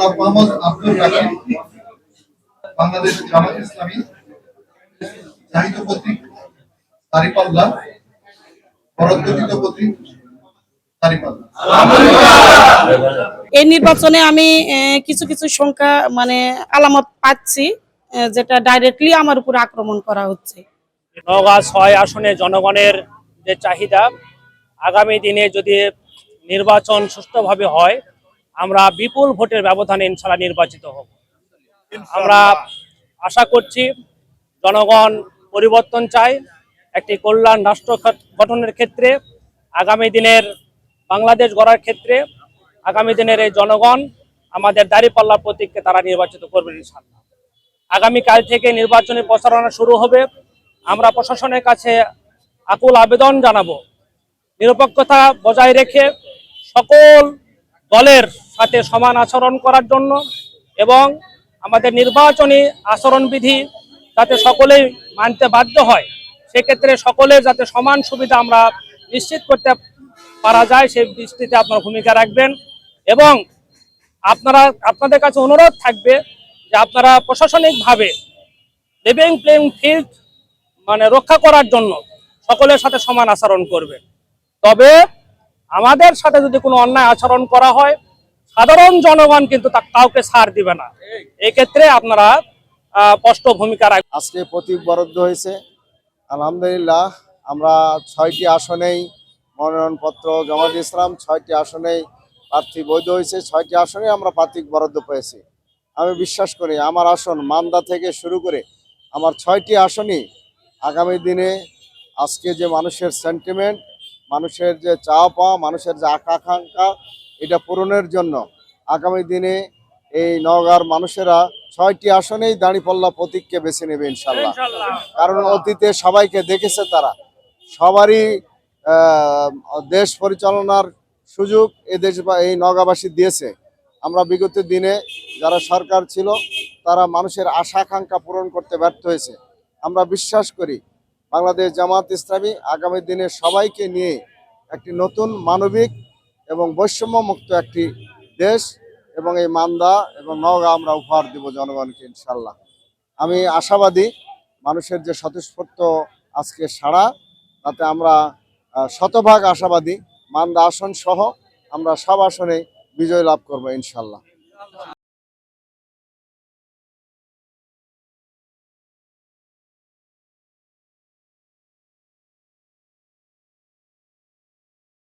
জনাব মোহাম্মদ আব্দুল রাকিব, বাংলাদেশ জামাত ইসলামী চাহিদা কর্তৃক দাঁড়িপাল্লা বরাদ্দকৃত কর্তৃক দাঁড়িপাল্লা। এই নির্বাচনে আমি কিছু কিছু সংখ্যা মানে আলামত পাচ্ছি যেটা ডাইরেক্টলি আমার উপর আক্রমণ করা হচ্ছে। নওগাঁ ৬ আসনে জনগণের যে চাহিদা, আগামী দিনে যদি নির্বাচন সুষ্ঠুভাবে হয়, আমরা বিপুল ভোটের ব্যবধানে ইনশাআল্লাহ নির্বাচিত হব। আমরা আশা করছি জনগণ পরিবর্তন চায়, একটি কল্যাণ রাষ্ট্র গঠনের ক্ষেত্রে, আগামী দিনের বাংলাদেশ গড়ার ক্ষেত্রে আগামী দিনের এই জনগণ আমাদের দাঁড়িপাল্লা প্রতীককে তারা নির্বাচিত করবেন ইনশাআল্লাহ। আগামীকাল থেকে নির্বাচনী প্রচারণা শুরু হবে। আমরা প্রশাসনের কাছে আকুল আবেদন জানাবো, নিরপেক্ষতা বজায় রেখে সকল দলের সাথে সমান আচরণ করার জন্য এবং আমাদের নির্বাচনী আচরণবিধি যাতে সকলেই মানতে বাধ্য হয়, সেক্ষেত্রে সকলের যাতে সমান সুবিধা আমরা নিশ্চিত করতে পারা যায় সেই দৃষ্টিতে আপনারা ভূমিকা রাখবেন। এবং আপনাদের কাছে অনুরোধ থাকবে যে আপনারা প্রশাসনিকভাবে লিভিং প্লেইং ফিল্ড রক্ষা করার জন্য সকলের সাথে সমান আচরণ করবে। তবে আমাদের সাথে যদি কোনো অন্যায় আচরণ করা হয়, সাধারণ জনগণ কিন্তু কাউকে ছাড় দিবে না। এই ক্ষেত্রে আপনারা স্পষ্ট ভূমিকা রাখবেন। আজকে প্রতীক বরাদ্দ হয়েছে, আলহামদুলিল্লাহ। আমরা ৬টি আসনেই মনোনয়নপত্র জমা দিয়েছিলাম, ৬টি আসনেই প্রার্থী বৈধ হয়েছে, ৬টি আসনে আমরা প্রার্থী বরাদ্দ পেয়েছি। আমি বিশ্বাস করি আমার আসন মান্দা থেকে শুরু করে আমার 6টি আসনই আগামী দিনে আজকে যে মানুষের সেন্টিমেন্ট, মানুষের যে চাওয়া পাওয়া, মানুষের যে আকাঙ্ক্ষা, এটা পূরণের জন্য আগামী দিনে এই নওগাঁর মানুষেরা 6টি আসনেই দাঁড়িপাল্লা প্রতীককে বেছে নেবে ইনশাল্লাহ। কারণ অতীতে সবাইকে দেখেছে, তারা সবারই দেশ পরিচালনার সুযোগ এদেশ বা এই নওগাঁবাসী দিয়েছে। আমরা বিগত দিনে যারা সরকার ছিল তারা মানুষের আশা আকাঙ্ক্ষা পূরণ করতে ব্যর্থ হয়েছে। আমরা বিশ্বাস করি বাংলাদেশ জামাত ইসলামী আগামী দিনে সবাইকে নিয়ে একটি নতুন মানবিক এবং বৈষম্যমুক্ত একটি দেশ এবং এই মান্দা এবং নওগাঁ আমরা উপহার দিব জনগণকে ইনশাল্লাহ। আমি আশাবাদী মানুষের যে স্বতঃস্ফূর্ত আজকে সাড়া, তাতে আমরা শতভাগ আশাবাদী মান্দা আসন সহ আমরা সব আসনে বিজয় লাভ করবো ইনশাল্লাহ।